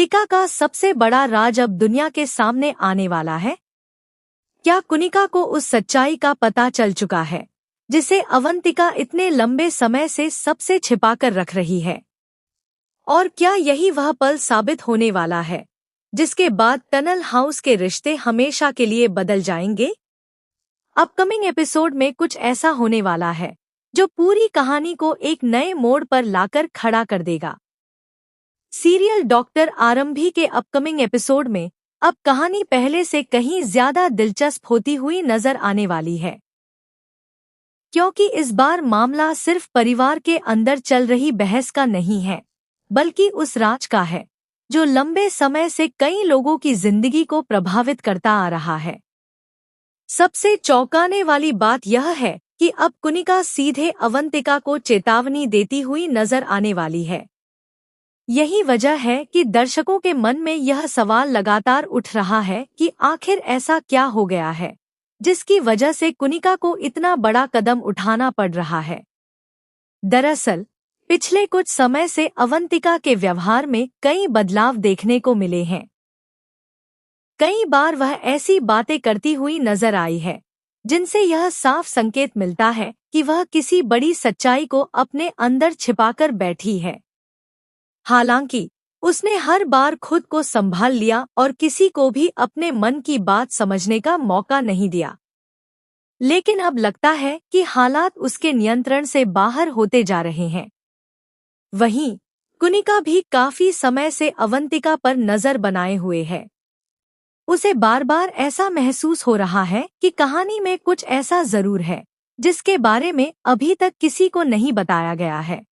टीका का सबसे बड़ा राज अब दुनिया के सामने आने वाला है। क्या कुनिका को उस सच्चाई का पता चल चुका है जिसे अवंतिका इतने लंबे समय से सबसे छिपाकर रख रही है? और क्या यही वह पल साबित होने वाला है जिसके बाद टनल हाउस के रिश्ते हमेशा के लिए बदल जाएंगे? अपकमिंग एपिसोड में कुछ ऐसा होने वाला है जो पूरी कहानी को एक नए मोड़ पर लाकर खड़ा कर देगा। सीरियल डॉक्टर आरंभी के अपकमिंग एपिसोड में अब कहानी पहले से कहीं ज्यादा दिलचस्प होती हुई नजर आने वाली है, क्योंकि इस बार मामला सिर्फ परिवार के अंदर चल रही बहस का नहीं है, बल्कि उस राज का है जो लंबे समय से कई लोगों की जिंदगी को प्रभावित करता आ रहा है। सबसे चौंकाने वाली बात यह है कि अब कुनिका सीधे अवंतिका को चेतावनी देती हुई नजर आने वाली है। यही वजह है कि दर्शकों के मन में यह सवाल लगातार उठ रहा है कि आखिर ऐसा क्या हो गया है जिसकी वजह से कुनिका को इतना बड़ा कदम उठाना पड़ रहा है। दरअसल पिछले कुछ समय से अवंतिका के व्यवहार में कई बदलाव देखने को मिले हैं। कई बार वह ऐसी बातें करती हुई नजर आई है जिनसे यह साफ संकेत मिलता है कि वह किसी बड़ी सच्चाई को अपने अंदर छिपाकर बैठी है। हालांकि उसने हर बार खुद को संभाल लिया और किसी को भी अपने मन की बात समझने का मौका नहीं दिया। लेकिन अब लगता है कि हालात उसके नियंत्रण से बाहर होते जा रहे हैं। वहीं कुनिका भी काफी समय से अवंतिका पर नजर बनाए हुए है। उसे बार बार ऐसा महसूस हो रहा है कि कहानी में कुछ ऐसा जरूर है जिसके बारे में अभी तक किसी को नहीं बताया गया है।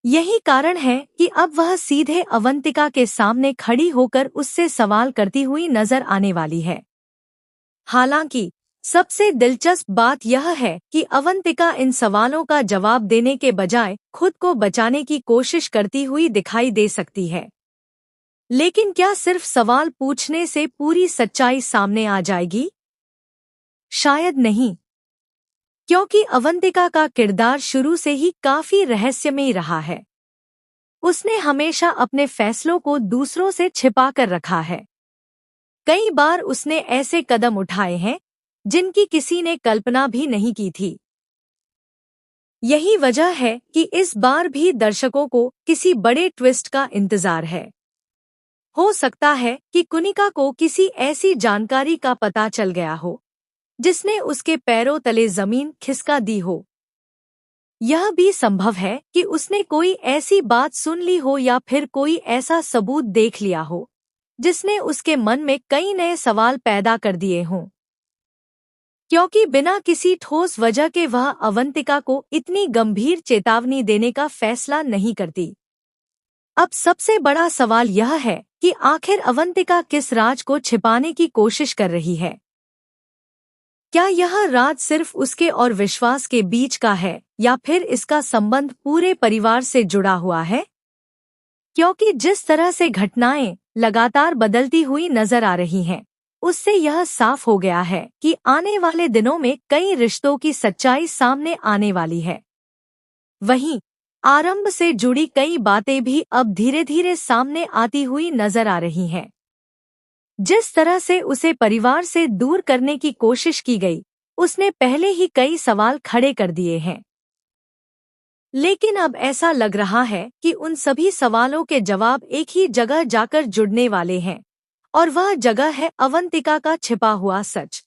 यही कारण है कि अब वह सीधे अवंतिका के सामने खड़ी होकर उससे सवाल करती हुई नजर आने वाली है। हालांकि सबसे दिलचस्प बात यह है कि अवंतिका इन सवालों का जवाब देने के बजाय खुद को बचाने की कोशिश करती हुई दिखाई दे सकती है। लेकिन क्या सिर्फ सवाल पूछने से पूरी सच्चाई सामने आ जाएगी? शायद नहीं, क्योंकि अवंतिका का किरदार शुरू से ही काफी रहस्यमयी रहा है। उसने हमेशा अपने फैसलों को दूसरों से छिपा कर रखा है। कई बार उसने ऐसे कदम उठाए हैं जिनकी किसी ने कल्पना भी नहीं की थी। यही वजह है कि इस बार भी दर्शकों को किसी बड़े ट्विस्ट का इंतजार है। हो सकता है कि कुनिका को किसी ऐसी जानकारी का पता चल गया हो जिसने उसके पैरों तले जमीन खिसका दी हो। यह भी संभव है कि उसने कोई ऐसी बात सुन ली हो या फिर कोई ऐसा सबूत देख लिया हो जिसने उसके मन में कई नए सवाल पैदा कर दिए हों। क्योंकि बिना किसी ठोस वजह के वह अवंतिका को इतनी गंभीर चेतावनी देने का फैसला नहीं करती। अब सबसे बड़ा सवाल यह है कि आखिर अवंतिका किस राज को छिपाने की कोशिश कर रही है। क्या यह राज सिर्फ उसके और विश्वास के बीच का है या फिर इसका संबंध पूरे परिवार से जुड़ा हुआ है? क्योंकि जिस तरह से घटनाएं लगातार बदलती हुई नजर आ रही हैं, उससे यह साफ हो गया है कि आने वाले दिनों में कई रिश्तों की सच्चाई सामने आने वाली है। वहीं आरंभ से जुड़ी कई बातें भी अब धीरे धीरे सामने आती हुई नजर आ रही हैं। जिस तरह से उसे परिवार से दूर करने की कोशिश की गई, उसने पहले ही कई सवाल खड़े कर दिए हैं। लेकिन अब ऐसा लग रहा है कि उन सभी सवालों के जवाब एक ही जगह जाकर जुड़ने वाले हैं, और वह जगह है अवंतिका का छिपा हुआ सच।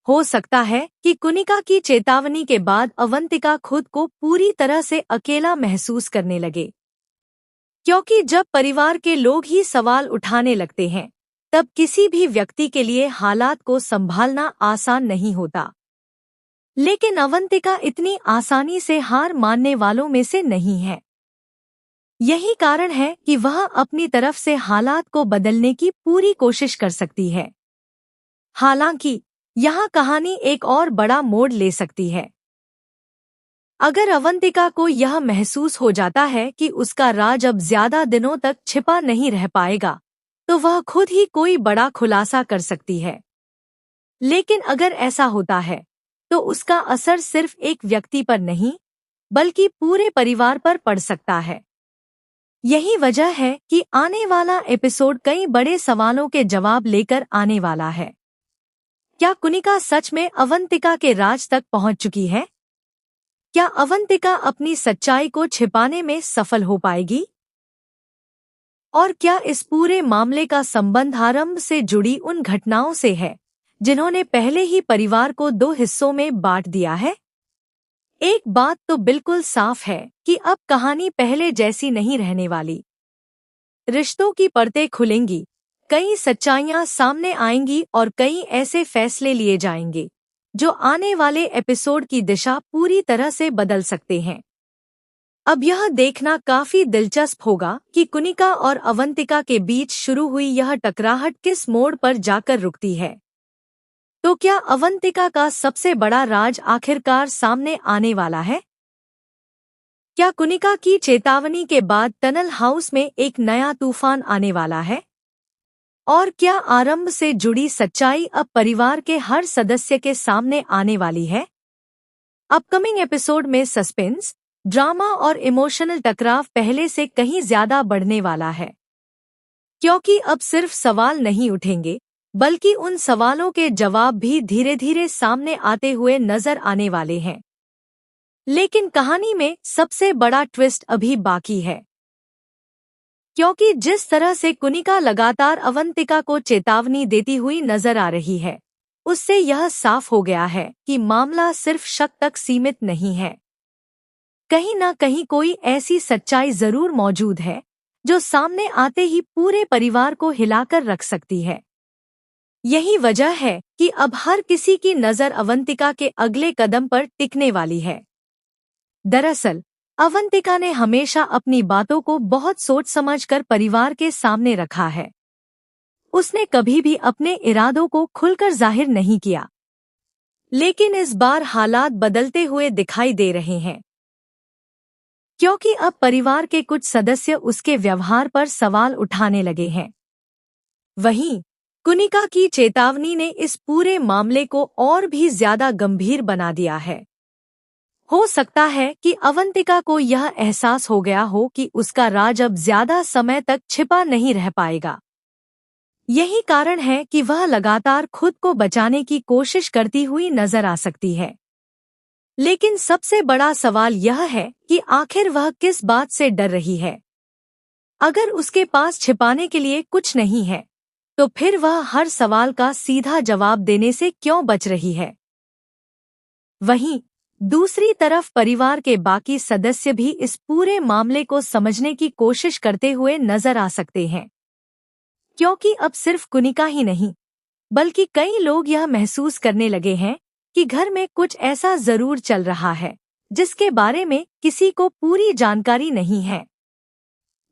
हो सकता है कि कुनिका की चेतावनी के बाद अवंतिका खुद को पूरी तरह से अकेला महसूस करने लगे, क्योंकि जब परिवार के लोग ही सवाल उठाने लगते हैं तब किसी भी व्यक्ति के लिए हालात को संभालना आसान नहीं होता। लेकिन अवंतिका इतनी आसानी से हार मानने वालों में से नहीं है। यही कारण है कि वह अपनी तरफ से हालात को बदलने की पूरी कोशिश कर सकती है। हालांकि यहाँ कहानी एक और बड़ा मोड़ ले सकती है। अगर अवंतिका को यह महसूस हो जाता है कि उसका राज अब ज्यादा दिनों तक छिपा नहीं रह पाएगा, तो वह खुद ही कोई बड़ा खुलासा कर सकती है। लेकिन अगर ऐसा होता है तो उसका असर सिर्फ एक व्यक्ति पर नहीं, बल्कि पूरे परिवार पर पड़ सकता है। यही वजह है कि आने वाला एपिसोड कई बड़े सवालों के जवाब लेकर आने वाला है। क्या कुनिका सच में अवंतिका के राज तक पहुंच चुकी है? क्या अवंतिका अपनी सच्चाई को छिपाने में सफल हो पाएगी? और क्या इस पूरे मामले का संबंध आरंभ से जुड़ी उन घटनाओं से है जिन्होंने पहले ही परिवार को दो हिस्सों में बांट दिया है? एक बात तो बिल्कुल साफ है कि अब कहानी पहले जैसी नहीं रहने वाली। रिश्तों की परतें खुलेंगी, कई सच्चाइयां सामने आएंगी और कई ऐसे फैसले लिए जाएंगे जो आने वाले एपिसोड की दिशा पूरी तरह से बदल सकते हैं। अब यह देखना काफी दिलचस्प होगा कि कुनिका और अवंतिका के बीच शुरू हुई यह टकराहट किस मोड़ पर जाकर रुकती है। तो क्या अवंतिका का सबसे बड़ा राज आखिरकार सामने आने वाला है? क्या कुनिका की चेतावनी के बाद टनल हाउस में एक नया तूफान आने वाला है? और क्या आरंभ से जुड़ी सच्चाई अब परिवार के हर सदस्य के सामने आने वाली है? अपकमिंग एपिसोड में सस्पेंस, ड्रामा और इमोशनल टकराव पहले से कहीं ज्यादा बढ़ने वाला है, क्योंकि अब सिर्फ सवाल नहीं उठेंगे बल्कि उन सवालों के जवाब भी धीरे धीरे सामने आते हुए नजर आने वाले हैं। लेकिन कहानी में सबसे बड़ा ट्विस्ट अभी बाकी है, क्योंकि जिस तरह से कुनिका लगातार अवंतिका को चेतावनी देती हुई नजर आ रही है, उससे यह साफ हो गया है कि मामला सिर्फ शक तक सीमित नहीं है। कहीं न कहीं कोई ऐसी सच्चाई जरूर मौजूद है जो सामने आते ही पूरे परिवार को हिलाकर रख सकती है। यही वजह है कि अब हर किसी की नज़र अवंतिका के अगले कदम पर टिकने वाली है। दरअसल अवंतिका ने हमेशा अपनी बातों को बहुत सोच समझकर परिवार के सामने रखा है। उसने कभी भी अपने इरादों को खुलकर जाहिर नहीं किया, लेकिन इस बार हालात बदलते हुए दिखाई दे रहे हैं, क्योंकि अब परिवार के कुछ सदस्य उसके व्यवहार पर सवाल उठाने लगे हैं। वहीं कुनिका की चेतावनी ने इस पूरे मामले को और भी ज्यादा गंभीर बना दिया है। हो सकता है कि अवंतिका को यह एहसास हो गया हो कि उसका राज अब ज्यादा समय तक छिपा नहीं रह पाएगा। यही कारण है कि वह लगातार खुद को बचाने की कोशिश करती हुई नजर आ सकती है। लेकिन सबसे बड़ा सवाल यह है कि आखिर वह किस बात से डर रही है। अगर उसके पास छिपाने के लिए कुछ नहीं है, तो फिर वह हर सवाल का सीधा जवाब देने से क्यों बच रही है? वहीं दूसरी तरफ परिवार के बाकी सदस्य भी इस पूरे मामले को समझने की कोशिश करते हुए नजर आ सकते हैं, क्योंकि अब सिर्फ कुनिका ही नहीं बल्कि कई लोग यह महसूस करने लगे हैं कि घर में कुछ ऐसा जरूर चल रहा है जिसके बारे में किसी को पूरी जानकारी नहीं है।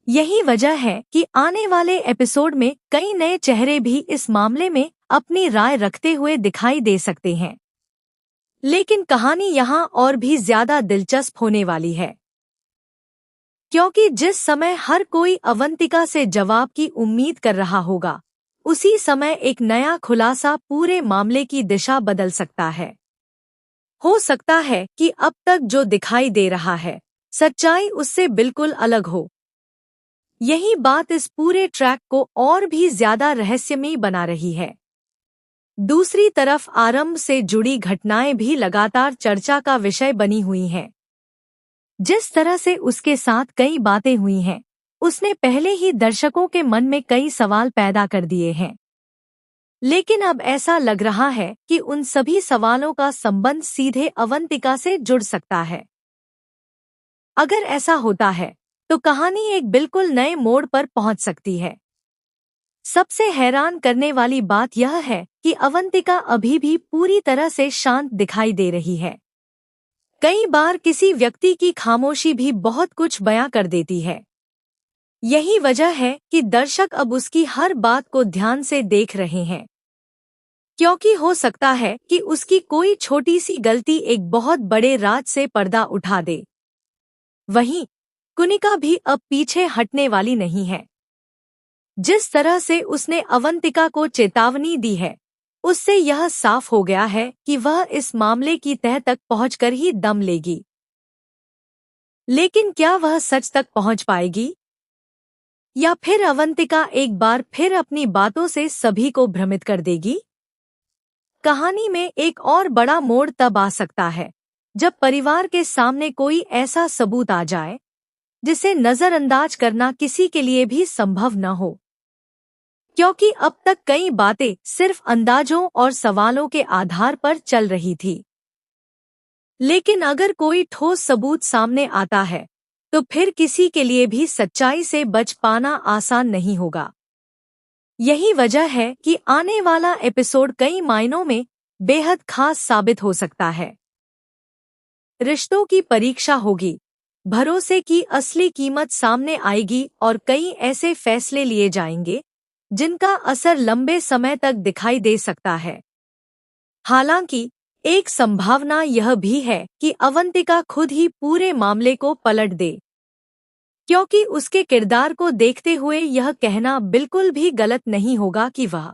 यही वजह है कि आने वाले एपिसोड में कई नए चेहरे भी इस मामले में अपनी राय रखते हुए दिखाई दे सकते हैं। लेकिन कहानी यहाँ और भी ज्यादा दिलचस्प होने वाली है, क्योंकि जिस समय हर कोई अवंतिका से जवाब की उम्मीद कर रहा होगा, उसी समय एक नया खुलासा पूरे मामले की दिशा बदल सकता है। हो सकता है कि अब तक जो दिखाई दे रहा है, सच्चाई उससे बिल्कुल अलग हो। यही बात इस पूरे ट्रैक को और भी ज्यादा रहस्यमयी बना रही है। दूसरी तरफ आरंभ से जुड़ी घटनाएं भी लगातार चर्चा का विषय बनी हुई हैं। जिस तरह से उसके साथ कई बातें हुई हैं, उसने पहले ही दर्शकों के मन में कई सवाल पैदा कर दिए हैं। लेकिन अब ऐसा लग रहा है कि उन सभी सवालों का संबंध सीधे अवंतिका से जुड़ सकता है। अगर ऐसा होता है तो कहानी एक बिल्कुल नए मोड़ पर पहुंच सकती है। सबसे हैरान करने वाली बात यह है कि अवंतिका अभी भी पूरी तरह से शांत दिखाई दे रही है। कई बार किसी व्यक्ति की खामोशी भी बहुत कुछ बयां कर देती है। यही वजह है कि दर्शक अब उसकी हर बात को ध्यान से देख रहे हैं, क्योंकि हो सकता है कि उसकी कोई छोटी सी गलती एक बहुत बड़े राज से पर्दा उठा दे। वहीं कुनिका भी अब पीछे हटने वाली नहीं है। जिस तरह से उसने अवंतिका को चेतावनी दी है, उससे यह साफ हो गया है कि वह इस मामले की तह तक पहुंचकर ही दम लेगी। लेकिन क्या वह सच तक पहुंच पाएगी? या फिर अवंतिका एक बार फिर अपनी बातों से सभी को भ्रमित कर देगी? कहानी में एक और बड़ा मोड़ तब आ सकता है जब परिवार के सामने कोई ऐसा सबूत आ जाए जिसे नजरअंदाज करना किसी के लिए भी संभव न हो, क्योंकि अब तक कई बातें सिर्फ अंदाजों और सवालों के आधार पर चल रही थी। लेकिन अगर कोई ठोस सबूत सामने आता है तो फिर किसी के लिए भी सच्चाई से बच पाना आसान नहीं होगा। यही वजह है कि आने वाला एपिसोड कई मायनों में बेहद खास साबित हो सकता है। रिश्तों की परीक्षा होगी, भरोसे की असली कीमत सामने आएगी और कई ऐसे फैसले लिए जाएंगे जिनका असर लंबे समय तक दिखाई दे सकता है। हालांकि एक संभावना यह भी है कि अवंतिका खुद ही पूरे मामले को पलट दे, क्योंकि उसके किरदार को देखते हुए यह कहना बिल्कुल भी गलत नहीं होगा कि वह